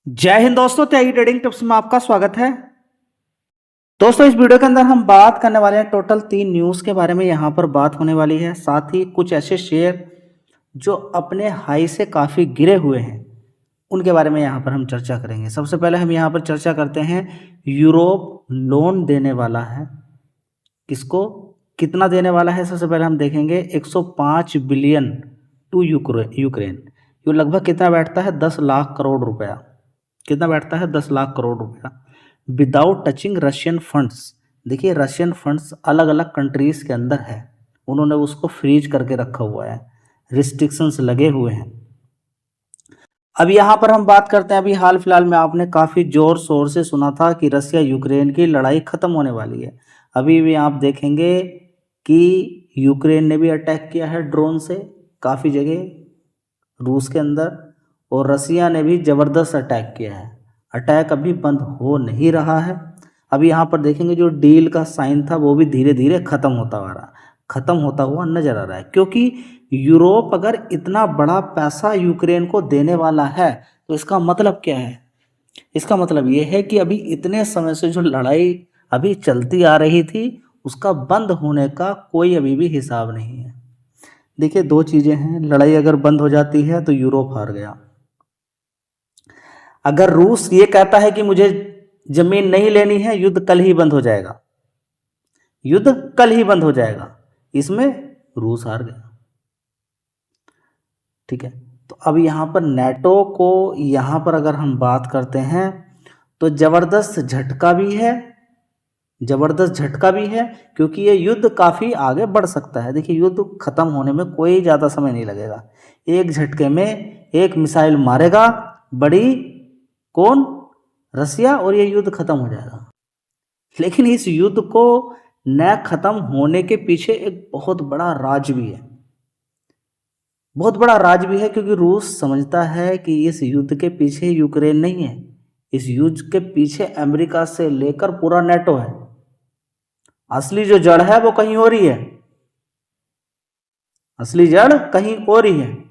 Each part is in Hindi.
जय हिंद दोस्तों, त्यागी ट्रेडिंग टिप्स में आपका स्वागत है। दोस्तों, इस वीडियो के अंदर हम बात करने वाले हैं टोटल 3 न्यूज़ के बारे में। यहाँ पर बात होने वाली है, साथ ही कुछ ऐसे शेयर जो अपने हाई से काफ़ी गिरे हुए हैं उनके बारे में यहाँ पर हम चर्चा करेंगे। सबसे पहले हम यहाँ पर चर्चा करते हैं, यूरोप लोन देने वाला है, किसको कितना देने वाला है। सबसे पहले हम देखेंगे 105 बिलियन टू यूक्रेन। ये लगभग कितना बैठता है, 10 लाख करोड़ रुपया। कितना बैठता है, 10 लाख करोड़ रुपया विदाउट टचिंग रशियन फंड्स। देखिए, रशियन फंड्स अलग अलग कंट्रीज के अंदर है, उन्होंने उसको फ्रीज करके रखा हुआ है, रिस्ट्रिक्शंस लगे हुए हैं। अब यहाँ पर हम बात करते हैं, अभी हाल फिलहाल में आपने काफ़ी जोर शोर से सुना था कि रसिया यूक्रेन की लड़ाई ख़त्म होने वाली है। अभी भी आप देखेंगे कि यूक्रेन ने भी अटैक किया है ड्रोन से काफ़ी जगह रूस के अंदर, और रसिया ने भी ज़बरदस्त अटैक किया है। अटैक अभी बंद हो नहीं रहा है। अभी यहाँ पर देखेंगे जो डील का साइन था वो भी धीरे धीरे ख़त्म होता हुआ नज़र आ रहा है, क्योंकि यूरोप अगर इतना बड़ा पैसा यूक्रेन को देने वाला है तो इसका मतलब क्या है। इसका मतलब ये है कि अभी इतने समय से जो लड़ाई अभी चलती आ रही थी उसका बंद होने का कोई अभी भी हिसाब नहीं है। देखिए, दो चीज़ें हैं, लड़ाई अगर बंद हो जाती है तो यूरोप हार गया। अगर रूस ये कहता है कि मुझे जमीन नहीं लेनी है, युद्ध कल ही बंद हो जाएगा, युद्ध कल ही बंद हो जाएगा, इसमें रूस हार गया। ठीक है, तो अब यहाँ पर नेटो को यहाँ पर अगर हम बात करते हैं तो ज़बरदस्त झटका भी है, क्योंकि ये युद्ध काफ़ी आगे बढ़ सकता है। देखिए, युद्ध ख़त्म होने में कोई ज़्यादा समय नहीं लगेगा, एक झटके में एक मिसाइल मारेगा बड़ी कौन, रसिया, और ये युद्ध खत्म हो जाएगा। लेकिन इस युद्ध को न खत्म होने के पीछे एक बहुत बड़ा राज भी है, क्योंकि रूस समझता है कि इस युद्ध के पीछे यूक्रेन नहीं है, इस युद्ध के पीछे अमेरिका से लेकर पूरा नेटो है। असली जो जड़ है वो कहीं और ही है,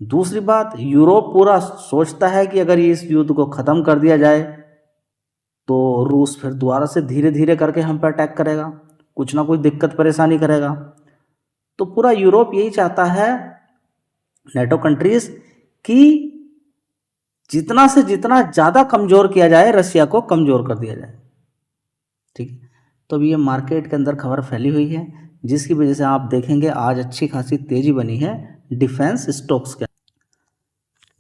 दूसरी बात, यूरोप पूरा सोचता है कि अगर इस युद्ध को ख़त्म कर दिया जाए तो रूस फिर दोबारा से धीरे धीरे करके हम पर अटैक करेगा, कुछ ना कुछ दिक्कत परेशानी करेगा। तो पूरा यूरोप यही चाहता है, नेटो कंट्रीज, कि जितना से जितना ज़्यादा कमज़ोर किया जाए, रशिया को कमज़ोर कर दिया जाए। ठीक है, तो अभी ये मार्केट के अंदर खबर फैली हुई है, जिसकी वजह से आप देखेंगे आज अच्छी खासी तेज़ी बनी है डिफेंस स्टॉक्स के।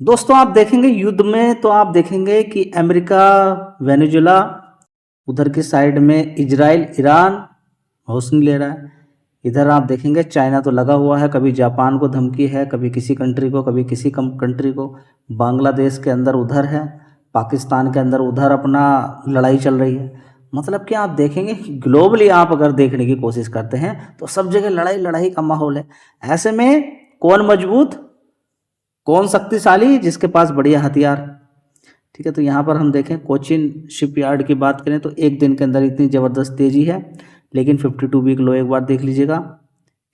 दोस्तों, आप देखेंगे युद्ध में तो आप देखेंगे कि अमेरिका, वेनेजुला, उधर की साइड में इजराइल, ईरान हौसला ले रहा है। इधर आप देखेंगे चाइना तो लगा हुआ है, कभी जापान को धमकी है, कभी किसी कंट्री को, कभी किसी कंट्री को। बांग्लादेश के अंदर उधर है, पाकिस्तान के अंदर उधर अपना लड़ाई चल रही है। मतलब कि आप देखेंगे ग्लोबली आप अगर देखने की कोशिश करते हैं तो सब जगह लड़ाई का माहौल है। ऐसे में कौन मजबूत, कौन शक्तिशाली, जिसके पास बढ़िया हथियार। ठीक है, तो यहाँ पर हम देखें कोचिन शिपयार्ड की बात करें तो एक दिन के अंदर इतनी ज़बरदस्त तेज़ी है, लेकिन 52 वीक लो एक बार देख लीजिएगा,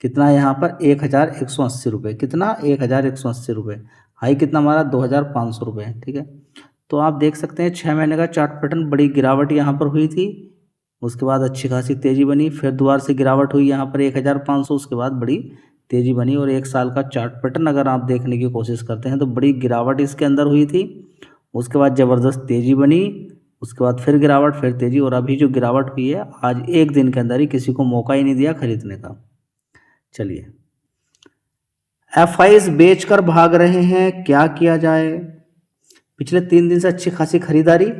कितना है यहाँ पर 1180 रुपये, कितना 1180 रुपये। हाई कितना हमारा 2500 रुपये। ठीक है, तो आप देख सकते हैं 6 महीने का चार्ट पैटर्न, बड़ी गिरावट यहाँ पर हुई थी, उसके बाद अच्छी खासी तेज़ी बनी, फिर दोबारा से गिरावट हुई यहाँ पर 1500, उसके बाद बड़ी तेज़ी बनी। और एक साल का चार्ट पैटर्न अगर आप देखने की कोशिश करते हैं तो बड़ी गिरावट इसके अंदर हुई थी, उसके बाद ज़बरदस्त तेज़ी बनी, उसके बाद फिर गिरावट, फिर तेज़ी, और अभी जो गिरावट हुई है आज एक दिन के अंदर ही किसी को मौका ही नहीं दिया खरीदने का। चलिए, एफआईज बेचकर भाग रहे हैं, क्या किया जाए। पिछले 3 दिन से अच्छी खासी खरीदारी,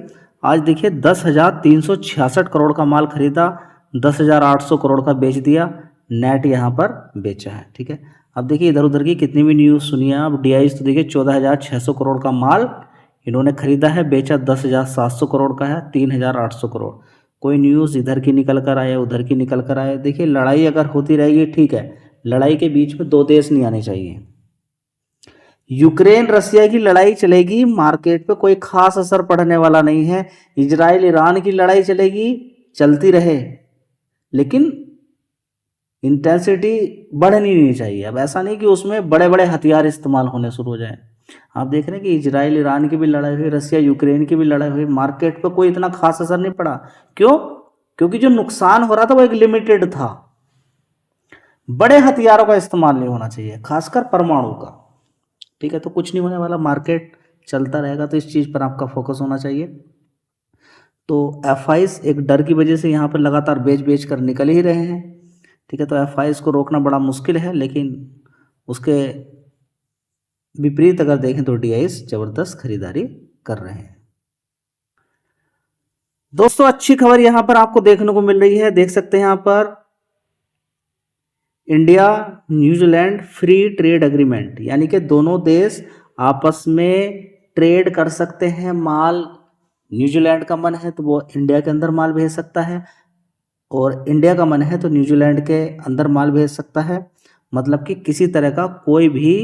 आज देखिए 10,366 करोड़ का माल खरीदा, 10,800 करोड़ का बेच दिया, नेट यहाँ पर बेचा है। ठीक है, अब देखिए इधर उधर की कितनी भी न्यूज़ सुनिए आप, डीआईज तो देखिए 14,600 करोड़ का माल इन्होंने खरीदा है, बेचा 10,700 करोड़ का है, 3,800 करोड़। कोई न्यूज़ इधर की निकल कर आए, उधर की निकल कर आए। देखिए, लड़ाई अगर होती रहेगी ठीक है, लड़ाई के बीच में दो देश नहीं आने चाहिए। यूक्रेन रसिया की लड़ाई चलेगी, मार्केट पे कोई खास असर पड़ने वाला नहीं है। इजराइल ईरान की लड़ाई चलेगी, चलती रहे, लेकिन इंटेंसिटी बढ़नी नहीं चाहिए। अब ऐसा नहीं कि उसमें बड़े बड़े हथियार इस्तेमाल होने शुरू हो जाए। आप देख रहे हैं कि इजराइल ईरान की भी लड़ाई हुई, रसिया यूक्रेन की भी लड़ाई हुई, मार्केट पर कोई इतना खास असर नहीं पड़ा। क्यों? क्योंकि जो नुकसान हो रहा था वो एक लिमिटेड था। बड़े हथियारों का इस्तेमाल नहीं होना चाहिए, खासकर परमाणु का। ठीक है, तो कुछ नहीं होने वाला, मार्केट चलता रहेगा, तो इस चीज़ पर आपका फोकस होना चाहिए। तो एफ एक डर की वजह से यहाँ पर लगातार बेच बेच कर निकल ही रहे हैं। ठीक है, तो एफ को रोकना बड़ा मुश्किल है, लेकिन उसके विपरीत अगर देखें तो डी जबरदस्त खरीदारी कर रहे हैं। दोस्तों अच्छी खबर यहां पर आपको देखने को मिल रही है, देख सकते हैं यहां पर India New Zealand free trade agreement, यानी कि दोनों देश आपस में ट्रेड कर सकते हैं। माल न्यूजीलैंड का मन है तो वो इंडिया के अंदर माल भेज सकता है, और इंडिया का मन है तो न्यूजीलैंड के अंदर माल भेज सकता है। मतलब कि किसी तरह का कोई भी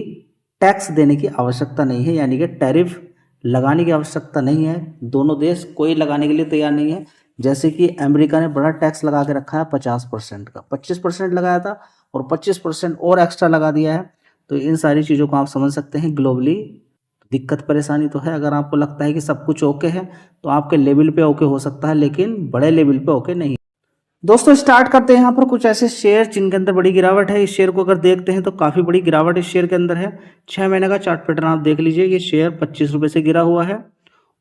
टैक्स देने की आवश्यकता नहीं है, यानी कि टैरिफ लगाने की आवश्यकता नहीं है। दोनों देश कोई लगाने के लिए तैयार नहीं है। जैसे कि अमेरिका ने बड़ा टैक्स लगा के रखा है 50% का, 25% लगाया था और 25% और एक्स्ट्रा लगा दिया है। तो इन सारी चीज़ों को आप समझ सकते हैं, ग्लोबली दिक्कत परेशानी तो है। अगर आपको लगता है कि सब कुछ ओके है तो आपके लेवल पे ओके हो सकता है, लेकिन बड़े लेवल पे ओके नहीं। दोस्तों स्टार्ट करते हैं यहाँ पर कुछ ऐसे शेयर जिनके अंदर बड़ी गिरावट है। इस शेयर को अगर देखते हैं तो काफ़ी बड़ी गिरावट इस शेयर के अंदर है। 6 महीने का चार्ट पैटर्न आप देख लीजिए, ये शेयर 25 रुपये से गिरा हुआ है,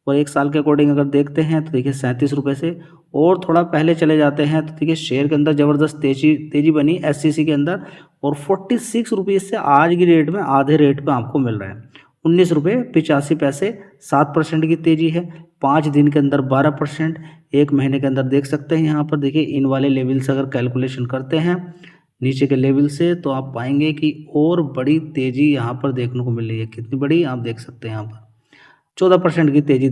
और 1 साल के अकॉर्डिंग अगर देखते हैं तो देखिए 37 रुपये से। और थोड़ा पहले चले जाते हैं तो देखिए शेयर के अंदर ज़बरदस्त तेजी बनी SCC के अंदर, और 46 रुपीज़ से आज की डेट में आधे रेट पर आपको मिल रहा है 19 रुपये 85 पैसे। 7% की तेज़ी है, 5 दिन के अंदर 12%, 1 महीने के अंदर देख सकते हैं। यहाँ पर देखिए इन वाले लेवल से अगर कैलकुलेशन करते हैं नीचे के लेवल से, तो आप पाएंगे कि और बड़ी तेज़ी यहाँ पर देखने को मिल रही है। कितनी बड़ी आप देख सकते हैं यहाँ पर 14% की तेज़ी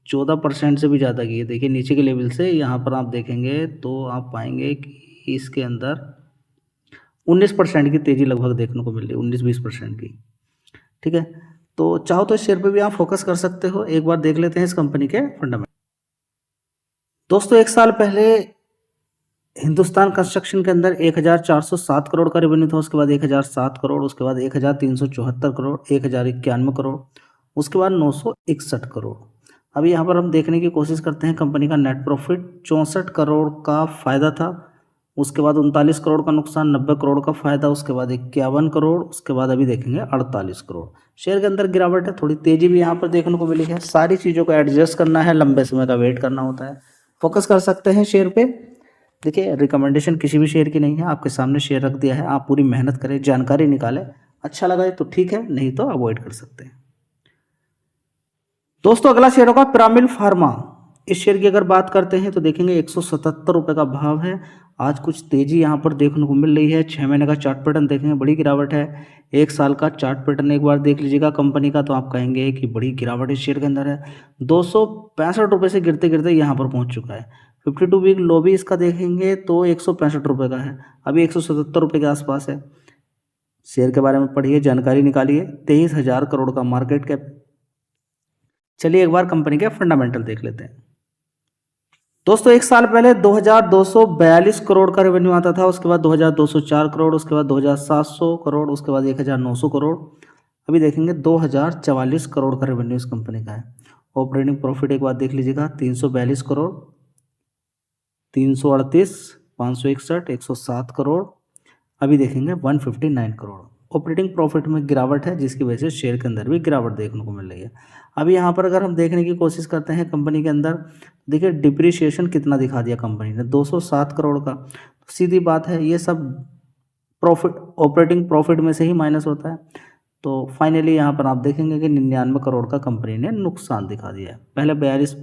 14% से भी ज़्यादा की है। देखिए नीचे के लेवल से यहाँ पर आप देखेंगे तो आप पाएंगे कि इसके अंदर 19% की तेज़ी लगभग देखने को मिल रही है, 19-20% की। ठीक है, तो चाहो तो इस शेयर पे भी आप फोकस कर सकते हो। एक बार देख लेते हैं इस कंपनी के फंडामेंटल। दोस्तों 1 साल पहले हिंदुस्तान कंस्ट्रक्शन के अंदर 1407 करोड़ का रेवेन्यू था, उसके बाद 1007 करोड़, उसके बाद 1374 करोड़, 1091 करोड़, उसके बाद 961 करोड़। अभी यहाँ पर हम देखने की कोशिश करते हैं कंपनी का नेट प्रॉफिट 64 करोड़ का फ़ायदा था, उसके बाद 39 करोड़ का नुकसान, 90 करोड़ का फ़ायदा, उसके बाद 51 करोड़, उसके बाद अभी देखेंगे 48 करोड़। शेयर के अंदर गिरावट है, थोड़ी तेज़ी भी यहाँ पर देखने को मिली है। सारी चीज़ों को एडजस्ट करना है, लंबे समय का वेट करना होता है। फोकस कर सकते हैं शेयर पे। देखिए रिकमेंडेशन किसी भी शेयर की नहीं है, आपके सामने शेयर रख दिया है, आप पूरी मेहनत करें, जानकारी निकालें, अच्छा लगा तो ठीक है, नहीं तो अवॉइड कर सकते हैं। दोस्तों अगला शेयर होगा पिरामिल फार्मा। इस शेयर की अगर बात करते हैं तो देखेंगे 177 रुपये का भाव है। आज कुछ तेजी यहाँ पर देखने को मिल रही है। 6 महीने का चार्ट पैटर्न देखेंगे, बड़ी गिरावट है। 1 साल का चार्ट पैटर्न एक बार देख लीजिएगा कंपनी का, तो आप कहेंगे कि बड़ी गिरावट इस शेयर के अंदर है। 265 रुपये से गिरते गिरते यहाँ पर पहुँच चुका है। 52 वीक लो भी इसका देखेंगे तो 165 रुपये का है, अभी 177 रुपये के आसपास है। शेयर के बारे में पढ़िए, जानकारी निकालिए। 23,000 करोड़ का मार्केट कैप। चलिए एक बार कंपनी के फंडामेंटल देख लेते हैं। दोस्तों 1 साल पहले 2242 करोड़ का रेवेन्यू आता था, उसके बाद 2204 करोड़, उसके बाद 2700 करोड़, उसके बाद 1900 करोड़। अभी देखेंगे 2044 करोड़ का रेवेन्यू इस कंपनी का है। ऑपरेटिंग प्रॉफिट एक बार देख लीजिएगा, 342 करोड़, 338, 561, 107 करोड़। अभी देखेंगे 159 करोड़। ऑपरेटिंग प्रॉफिट में गिरावट है, जिसकी वजह से शेयर के अंदर भी गिरावट देखने को मिल रही है। अभी यहाँ पर अगर हम देखने की कोशिश करते हैं कंपनी के अंदर, देखिए डिप्रिसिएशन कितना दिखा दिया कंपनी ने, 207 करोड़ का। सीधी बात है, ये सब प्रॉफिट ऑपरेटिंग प्रॉफिट में से ही माइनस होता है। तो फाइनली यहाँ पर आप देखेंगे कि 99 करोड़ का कंपनी ने नुकसान दिखा दिया है। पहले 82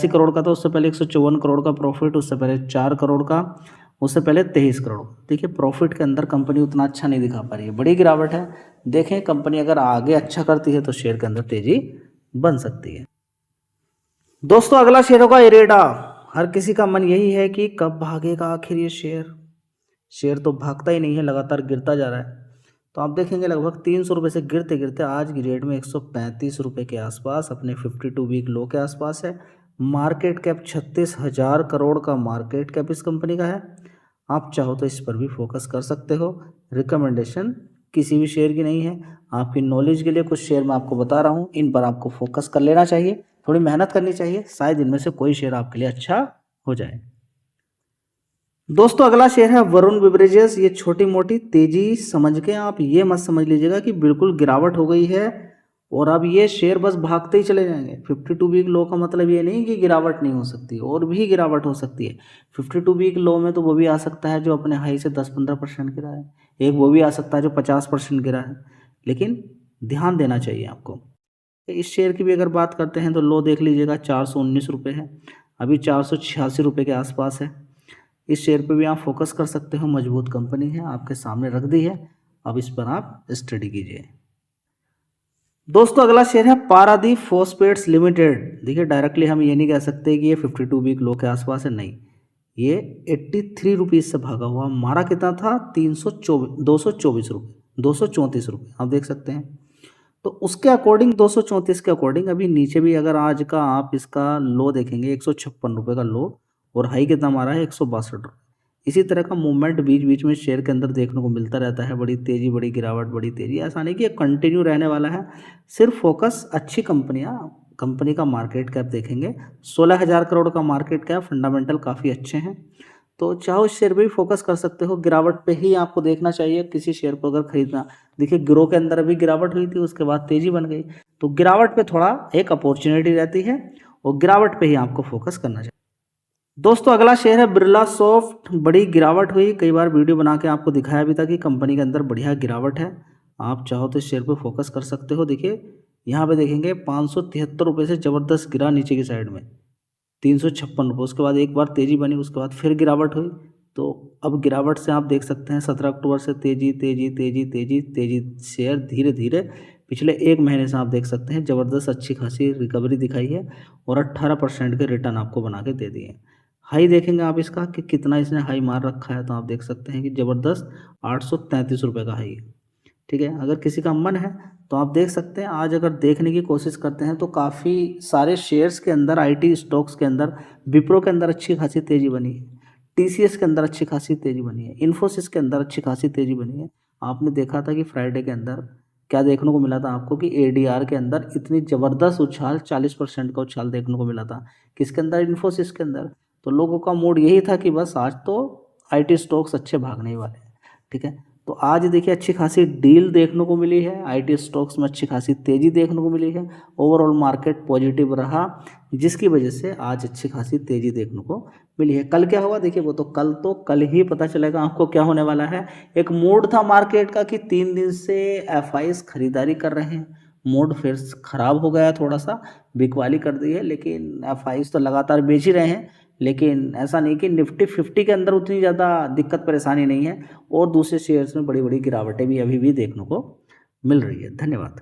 करोड़ का था, उससे पहले 154 करोड़ का प्रॉफिट, उससे पहले 4 करोड़ का, उससे पहले 23 करोड़। देखिए प्रॉफिट के अंदर कंपनी उतना अच्छा नहीं दिखा पा रही है, बड़ी गिरावट है। देखें कंपनी अगर आगे अच्छा करती है तो शेयर के अंदर तेजी बन सकती है। दोस्तों अगला शेयर होगा इरेडा। हर किसी का मन यही है कि कब भागेगा आखिर ये शेयर तो भागता ही नहीं है, लगातार गिरता जा रहा है। तो आप देखेंगे लगभग 300 रुपये से गिरते गिरते आज की रेट में 135 रुपये के आसपास, अपने 52 वीक लो के आसपास है। मार्केट कैप 36,000 करोड़ का मार्केट कैप इस कंपनी का है। आप चाहो तो इस पर भी फोकस कर सकते हो, रिकमेंडेशन किसी भी शेयर की नहीं है। आपकी नॉलेज के लिए कुछ शेयर मैं आपको बता रहा हूँ, इन पर आपको फोकस कर लेना चाहिए, थोड़ी मेहनत करनी चाहिए, शायद इनमें से कोई शेयर आपके लिए अच्छा हो जाए। दोस्तों अगला शेयर है वरुण बेवरेजेस। ये छोटी मोटी तेजी समझ के आप ये मत समझ लीजिएगा कि बिल्कुल गिरावट हो गई है और अब ये शेयर बस भागते ही चले जाएंगे। 52 वीक लो का मतलब ये नहीं कि गिरावट नहीं हो सकती, और भी गिरावट हो सकती है। 52 वीक लो में तो वो भी आ सकता है जो अपने हाई से 10-15% गिरा है, एक वो भी आ सकता है जो 50% गिरा है, लेकिन ध्यान देना चाहिए आपको। इस शेयर की भी अगर बात करते हैं तो लो देख लीजिएगा 419 रुपये है, अभी 486 रुपये के आसपास है। इस शेयर पे भी आप फोकस कर सकते हो, मजबूत कंपनी है, आपके सामने रख दी है, अब इस पर आप स्टडी कीजिए। दोस्तों अगला शेयर है पारादीप फॉस्फेट्स लिमिटेड। देखिए डायरेक्टली हम ये नहीं कह सकते कि ये 52 वीक लो के आसपास है, नहीं, ये 83 रुपीज़ से भागा हुआ, मारा कितना था 224 रुपये, 234 रुपये आप देख सकते हैं। तो उसके अकॉर्डिंग 234 के अकॉर्डिंग अभी नीचे भी अगर आज का आप इसका लो देखेंगे 156 रुपये का लो, और हाई कितना मारा है 162 रुपये। इसी तरह का मूवमेंट बीच बीच में शेयर के अंदर देखने को मिलता रहता है, बड़ी तेज़ी बड़ी गिरावट बड़ी तेज़ी, ऐसा नहीं कि ये कंटिन्यू रहने वाला है। सिर्फ फोकस अच्छी कंपनी का मार्केट कैप देखेंगे, 16,000 करोड़ का मार्केट कैप, फंडामेंटल काफ़ी अच्छे हैं, तो चाहो इस शेयर पे भी फोकस कर सकते हो। गिरावट पे ही आपको देखना चाहिए किसी शेयर को अगर खरीदना। देखिए ग्रो के अंदर अभी गिरावट हुई थी, उसके बाद तेज़ी बन गई, तो गिरावट पे थोड़ा एक अपॉर्चुनिटी रहती है और गिरावट पे ही आपको फोकस करना चाहिए। दोस्तों अगला शेयर है बिरला सॉफ्ट। बड़ी गिरावट हुई, कई बार वीडियो बना के आपको दिखाया भी था कि कंपनी के अंदर बढ़िया गिरावट है, आप चाहो तो इस शेयर पे फोकस कर सकते हो। देखिए यहाँ पे देखेंगे 573 रुपये से ज़बरदस्त गिरा नीचे की साइड में 356 रुपये, उसके बाद एक बार तेज़ी बनी, उसके बाद फिर गिरावट हुई, तो अब गिरावट से आप देख सकते हैं 17 अक्टूबर से तेज़ी तेज़ी तेज़ी तेज़ी तेज़ी, शेयर धीरे धीरे पिछले एक महीने से आप देख सकते हैं ज़बरदस्त अच्छी खासी रिकवरी दिखाई है और 18% के रिटर्न आपको बना के दे दिए। हाई देखेंगे आप इसका कि कितना इसने हाई मार रखा है, तो आप देख सकते हैं कि ज़बरदस्त 833 रुपये का हाई है। ठीक है, अगर किसी का मन है तो आप देख सकते हैं। आज अगर देखने की कोशिश करते हैं तो काफ़ी सारे शेयर्स के अंदर, आईटी स्टॉक्स के अंदर, विप्रो के अंदर अच्छी खासी तेज़ी बनी है, टीसीएस के अंदर अच्छी खासी तेज़ी बनी है, इन्फोसिस के अंदर अच्छी खासी तेज़ी बनी है। आपने देखा था कि फ्राइडे के अंदर क्या देखने को मिला था आपको कि एडीआर के अंदर इतनी ज़बरदस्त उछाल, 40% का उछाल देखने को मिला था, किसके अंदर, इन्फोसिस के अंदर। तो लोगों का मूड यही था कि बस आज तो आईटी स्टॉक्स अच्छे भागने ही वाले हैं। ठीक है, तो आज देखिए अच्छी खासी डील देखने को मिली है, आईटी स्टॉक्स में अच्छी खासी तेज़ी देखने को मिली है, ओवरऑल मार्केट पॉजिटिव रहा, जिसकी वजह से आज अच्छी खासी तेज़ी देखने को मिली है। कल क्या होगा देखिए, वो तो कल ही पता चलेगा आपको क्या होने वाला है। एक मूड था मार्केट का कि 3 दिन से एफआईज खरीदारी कर रहे हैं, मूड फिर ख़राब हो गया, थोड़ा सा बिकवाली कर दी है, लेकिन एफआईज तो लगातार बेच ही रहे हैं। लेकिन ऐसा नहीं कि निफ्टी 50 के अंदर उतनी ज़्यादा दिक्कत परेशानी नहीं है, और दूसरे शेयर्स में बड़ी बड़ी गिरावटें भी अभी भी देखने को मिल रही है। धन्यवाद।